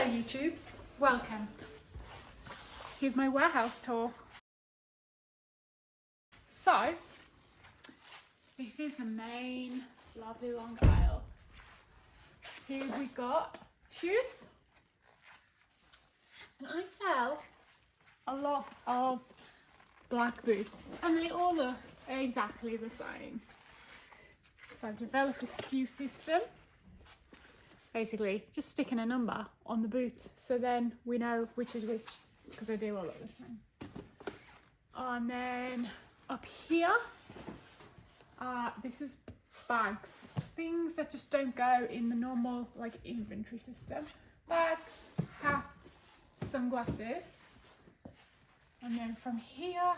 Hello YouTubes, welcome. Here's my warehouse tour. So, this is the main lovely long aisle. Here we got shoes. And I sell a lot of black boots and they all look exactly the same. So I've developed a SKU system. Basically just sticking a number on the boot so then we know which is which because they do all look the same. And then up here, this is bags, things that just don't go in the normal like inventory system. Bags, hats, sunglasses, and then from here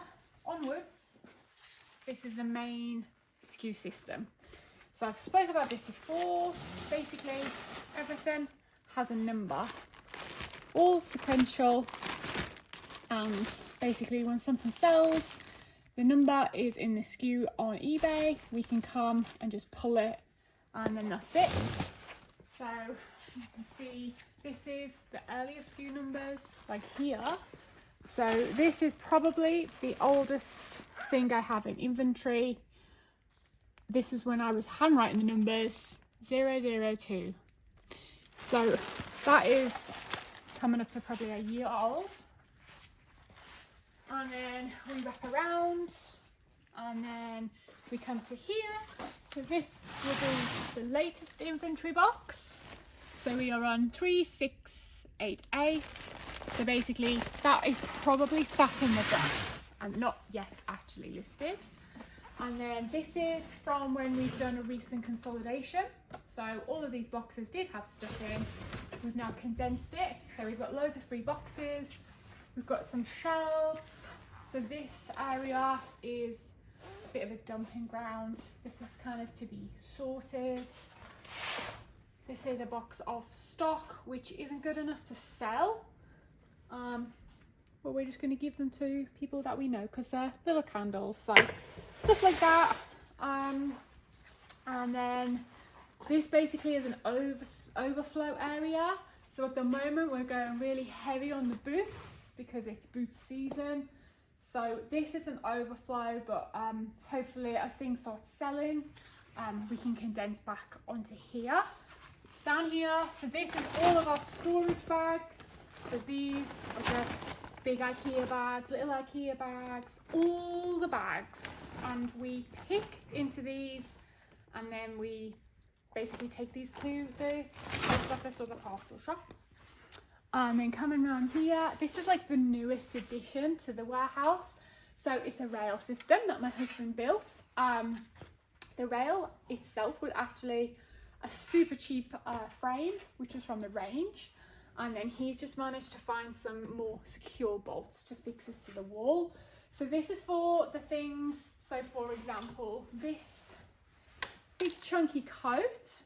onwards, this is the main SKU system. So I've spoke about this before. Basically, everything has a number, all sequential, and basically when something sells, the number is in the SKU on eBay. We can come and just pull it, and then that's it. So you can see this is the earlier SKU numbers, like here. So this is probably the oldest thing I have in inventory. This is when I was handwriting the numbers, 002. So that is coming up to probably a year old. And then we wrap around and then we come to here. So this will be the latest inventory box. So we are on 3688. So basically that is probably sat in the box and not yet actually listed. And then this is from when we've done a recent consolidation. So all of these boxes did have stuff in. We've now condensed it. So we've got loads of free boxes. We've got some shelves. So this area is a bit of a dumping ground. This is kind of to be sorted. This is a box of stock, which isn't good enough to sell. But we're just going to give them to people that we know because they're little candles, so stuff like that. And then this basically is an overflow area. So at the moment we're going really heavy on the boots because it's boot season. So this is an overflow, but hopefully as things start selling, we can condense back onto here. Down here, so this is all of our storage bags. So these are the big IKEA bags, little IKEA bags, all the bags, and we pick into these and then we basically take these to the post office or the parcel shop. And then coming around here, this is like the newest addition to the warehouse. So it's a rail system that my husband built. The rail itself was actually a super cheap frame, which was from the range. And then he's just managed to find some more secure bolts to fix it to the wall. So this is for the things, so for example, this big chunky coat,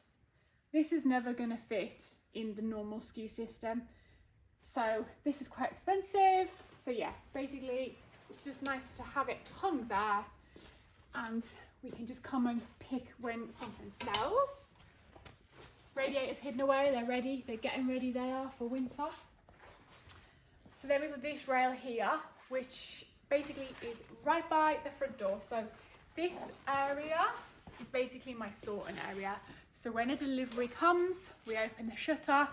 this is never gonna fit in the normal SKU system. So this is quite expensive. So yeah, basically it's just nice to have it hung there and we can just come and pick when something sells. Radiators hidden away, they're ready, they're getting ready they are for winter. So then we've got this rail here, which basically is right by the front door. So this area is basically my sorting area. So when a delivery comes, we open the shutter,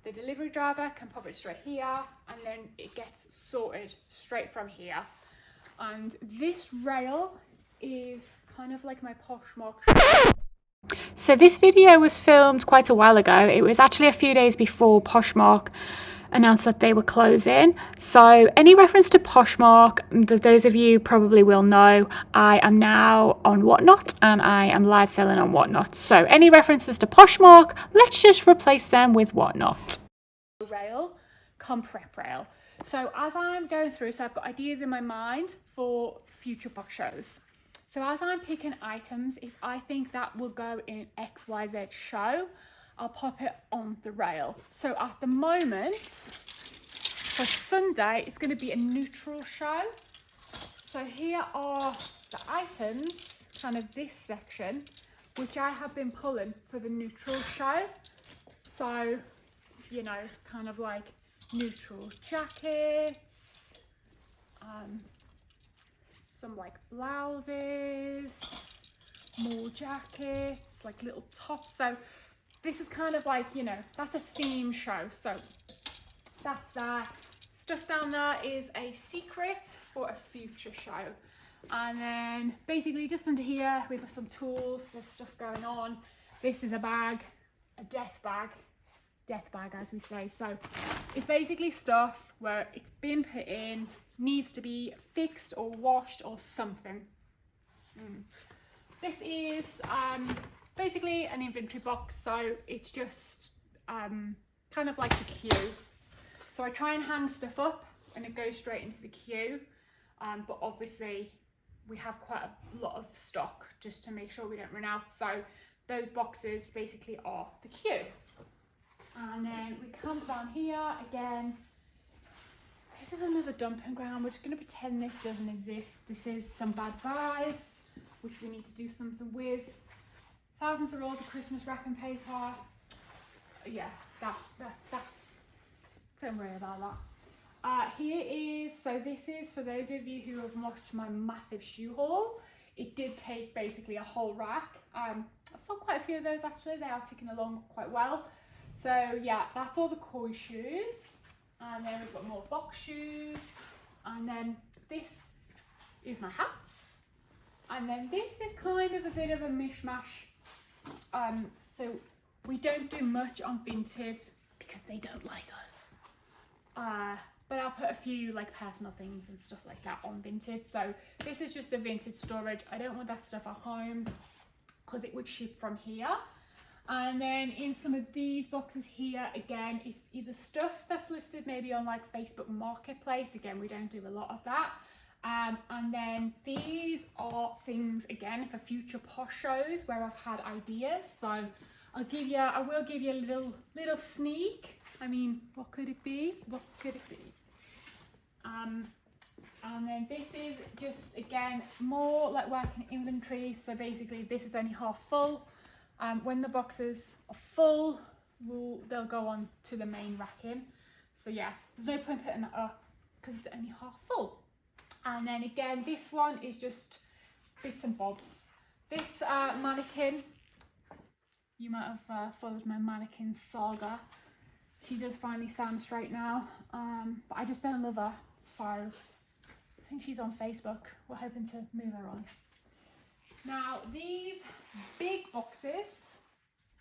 the delivery driver can pop it straight here, and then it gets sorted straight from here. And this rail is kind of like my Poshmark. So this video was filmed quite a while ago. It was actually a few days before Poshmark announced that they were closing. So any reference to Poshmark, those of you probably will know, I am now on Whatnot and I am live selling on Whatnot. So any references to Poshmark, let's just replace them with Whatnot. Rail, come prep rail. So as I'm going through, so I've got ideas in my mind for future box shows. So as I'm picking items, if I think that will go in XYZ show, I'll pop it on the rail. So at the moment, for Sunday, it's going to be a neutral show. So here are the items, kind of this section, which I have been pulling for the neutral show. So you know, kind of like neutral jackets, some like blouses, more jackets, like little tops. So this is kind of like, you know, that's a theme show. So that's that. Stuff down there is a secret for a future show. And then basically just under here, we've got some tools, there's stuff going on. This is a bag, a death bag as we say. So it's basically stuff where it's been put in, needs to be fixed or washed or something. This is basically an inventory box, so it's just kind of like the queue. So I try and hang stuff up and it goes straight into the queue, but obviously we have quite a lot of stock just to make sure we don't run out. So those boxes basically are the queue. And then we come down here again. This is another dumping ground. We're just going to pretend this doesn't exist. This is some bad buys, which we need to do something with. Thousands of rolls of Christmas wrapping paper. Yeah, that's, don't worry about that. Here is, so this is for those of you who have watched my massive shoe haul. It did take basically a whole rack. I've sold quite a few of those actually. They are ticking along quite well. So yeah, that's all the koi shoes. And then we've got more box shoes. And then this is my hats. And then this is kind of a bit of a mishmash. So we don't do much on Vinted because they don't like us. But I'll put a few like personal things and stuff like that on Vinted. So this is just the Vinted storage. I don't want that stuff at home because it would ship from here. And then in some of these boxes here, again, it's either stuff that's listed maybe on like Facebook Marketplace. Again, we don't do a lot of that. And then these are things again for future posh shows where I've had ideas. So I will give you a little sneak. I mean, what could it be? What could it be? And then this is just again more like working inventory. So basically this is only half full. When the boxes are full, they'll go on to the main racking. So yeah, there's no point putting it up because it's only half full. And then again, this one is just bits and bobs. This mannequin, you might have followed my mannequin saga. She does finally stand straight now, but I just don't love her. So I think she's on Facebook. We're hoping to move her on. Now these big boxes.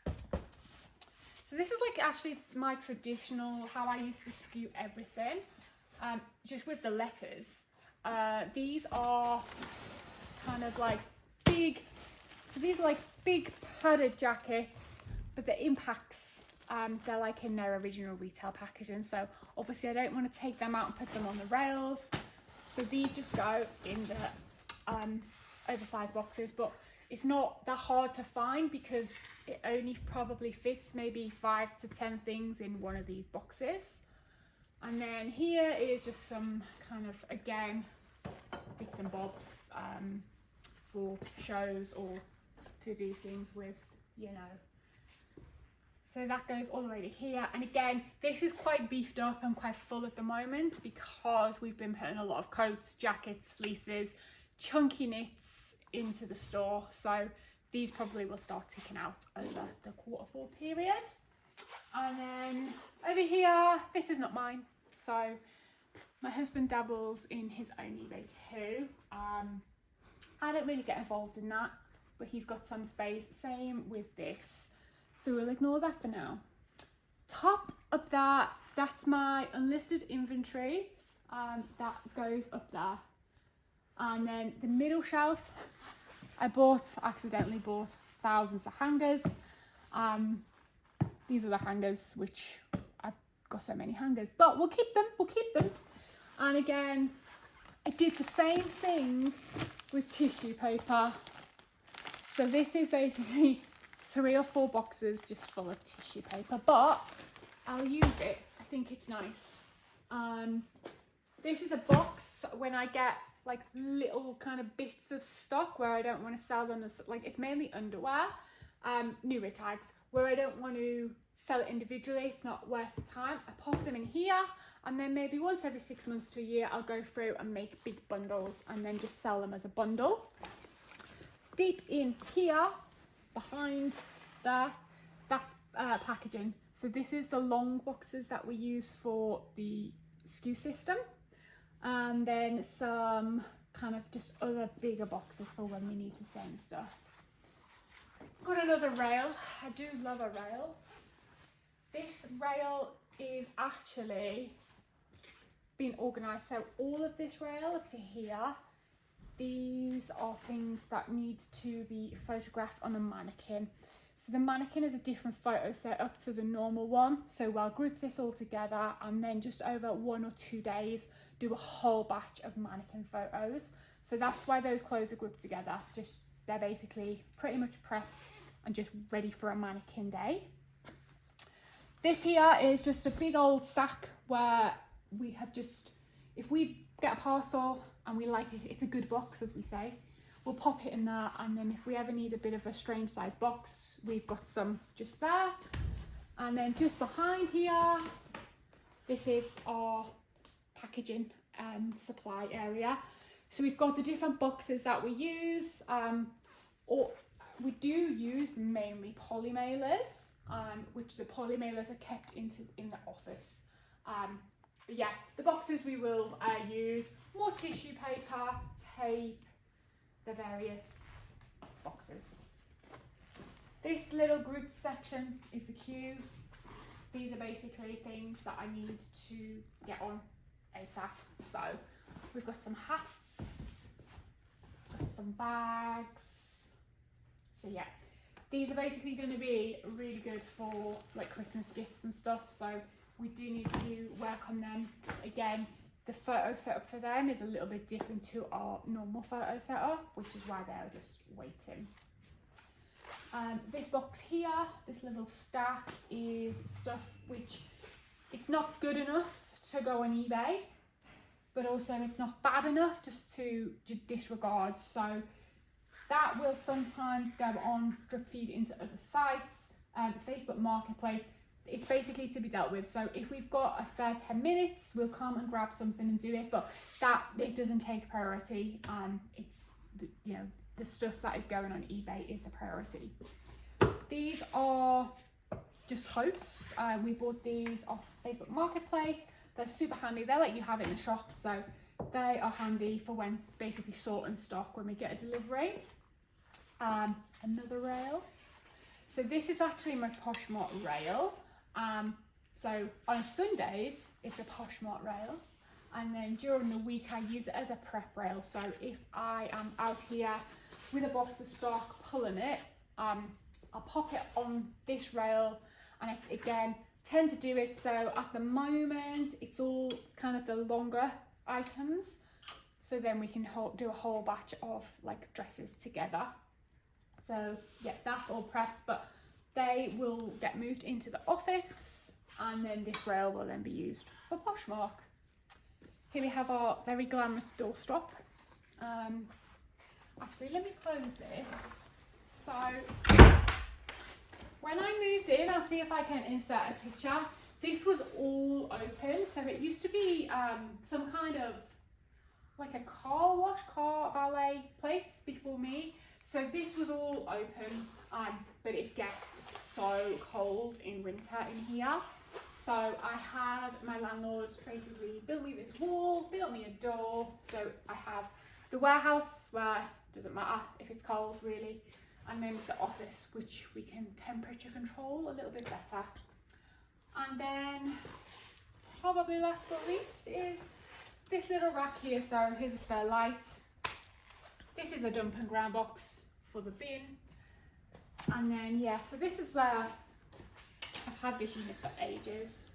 So this is like actually my traditional, how I used to skew everything, just with the letters. These are kind of like big, so these are like big padded jackets, but the impacts, they're like in their original retail packaging. So obviously I don't want to take them out and put them on the rails. So these just go in the oversized boxes, but it's not that hard to find because it only probably fits maybe 5 to 10 things in one of these boxes. And then here is just some kind of, again, bits and bobs for shows or to do things with, you know. So that goes all the way to here. And again, this is quite beefed up and quite full at the moment because we've been putting a lot of coats, jackets, fleeces, chunky knits into the store. So these probably will start ticking out over the Q4 period. And then over here, this is not mine. So my husband dabbles in his own eBay too. I don't really get involved in that, but he's got some space. Same with this. So we'll ignore that for now. Top of that, that's my unlisted inventory. That goes up there. And then the middle shelf, I accidentally bought thousands of hangers. These are the hangers, which I've got so many hangers, but we'll keep them. And again, I did the same thing with tissue paper. So this is basically 3 or 4 boxes just full of tissue paper, but I'll use it. I think it's nice. This is a box when I get like little kind of bits of stock where I don't want to sell them as, like, it's mainly underwear, new tags, where I don't want to sell it individually, it's not worth the time, I pop them in here, and then maybe once every 6 months to a year I'll go through and make big bundles and then just sell them as a bundle. Deep in here behind there, that's packaging. So this is the long boxes that we use for the SKU system, and then some kind of just other bigger boxes for when we need to send stuff. Got another rail. I do love a rail. This rail is actually been organised, so all of this rail up to here, these are things that need to be photographed on a mannequin. So the mannequin is a different photo setup to the normal one, so we'll group this all together and then just over 1 or 2 days do a whole batch of mannequin photos. So that's why those clothes are grouped together. Just they're basically pretty much prepped and just ready for a mannequin day. This here is just a big old sack where we have just, if we get a parcel and we like it, it's a good box as we say, we'll pop it in there, and then if we ever need a bit of a strange size box, we've got some just there. And then just behind here, this is our packaging supply area. So we've got the different boxes that we use, or we do use mainly poly mailers, which the poly mailers are kept in the office. But yeah, the boxes we will use more tissue paper, tape, the various boxes. This little group section is the queue. These are basically things that I need to get on ASAP. So we've got some hats, got some bags. So yeah, these are basically going to be really good for like Christmas gifts and stuff. So we do need to work on them. Again, the photo setup for them is a little bit different to our normal photo setup, which is why they're just waiting. This box here, this little stack, is stuff which it's not good enough to go on eBay, but also it's not bad enough just to disregard. So that will sometimes go on drip feed into other sites, Facebook Marketplace. It's basically to be dealt with. So if we've got a spare 10 minutes, we'll come and grab something and do it, but that it doesn't take priority. It's the stuff that is going on eBay is the priority. These are just totes. We bought these off Facebook Marketplace. They're super handy. They let you have it in the shop, so they are handy for when basically sort and stock when we get a delivery. Another rail. So this is actually my Poshmark rail. So on Sundays, it's a Poshmark rail, and then during the week I use it as a prep rail. So if I am out here with a box of stock pulling it, I'll pop it on this rail, and I, again, tend to do it so at the moment it's all kind of the longer items, so then we can do a whole batch of like dresses together. So yeah, that's all prepped, but they will get moved into the office, and then this rail will then be used for Poshmark. Here we have our very glamorous doorstop. Actually, let me close this. So when I moved in, I'll see if I can insert a picture. This was all open, so it used to be some kind of like a car wash, car valet place before me. So this was all open, but it gets so cold in winter in here. So I had my landlord basically build me this wall, built me a door. So I have the warehouse where it doesn't matter if it's cold really, and then the office, which we can temperature control a little bit better. And then probably last but least is this little rack here. So here's a spare light. This is a dump and ground box for the bin. And then yeah, so this is I've had this unit for ages,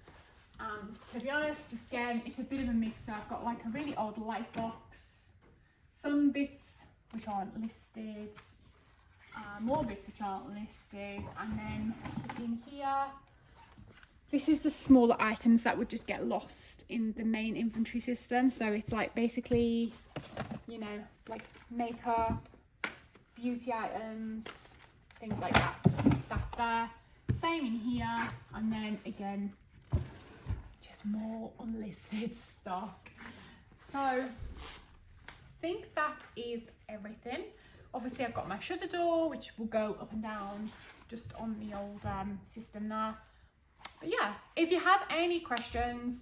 and to be honest, again, it's a bit of a mixer. I've got like a really old light box, some bits which aren't listed, more bits which aren't listed, and then in here, this is the smaller items that would just get lost in the main inventory system. So it's like basically, you know, like makeup, beauty items, things like that. That's there. Same in here, and then again, just more unlisted stock. So I think that is everything. Obviously I've got my shutter door, which will go up and down just on the old system there. But yeah, if you have any questions,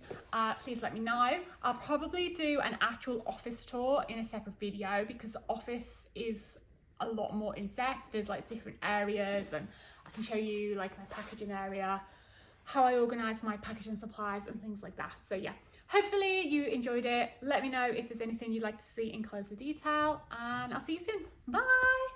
please let me know. I'll probably do an actual office tour in a separate video, because the office is a lot more in depth. There's like different areas, and I can show you like my packaging area, how I organise my packaging supplies and things like that. So yeah, hopefully you enjoyed it. Let me know if there's anything you'd like to see in closer detail, and I'll see you soon. Bye.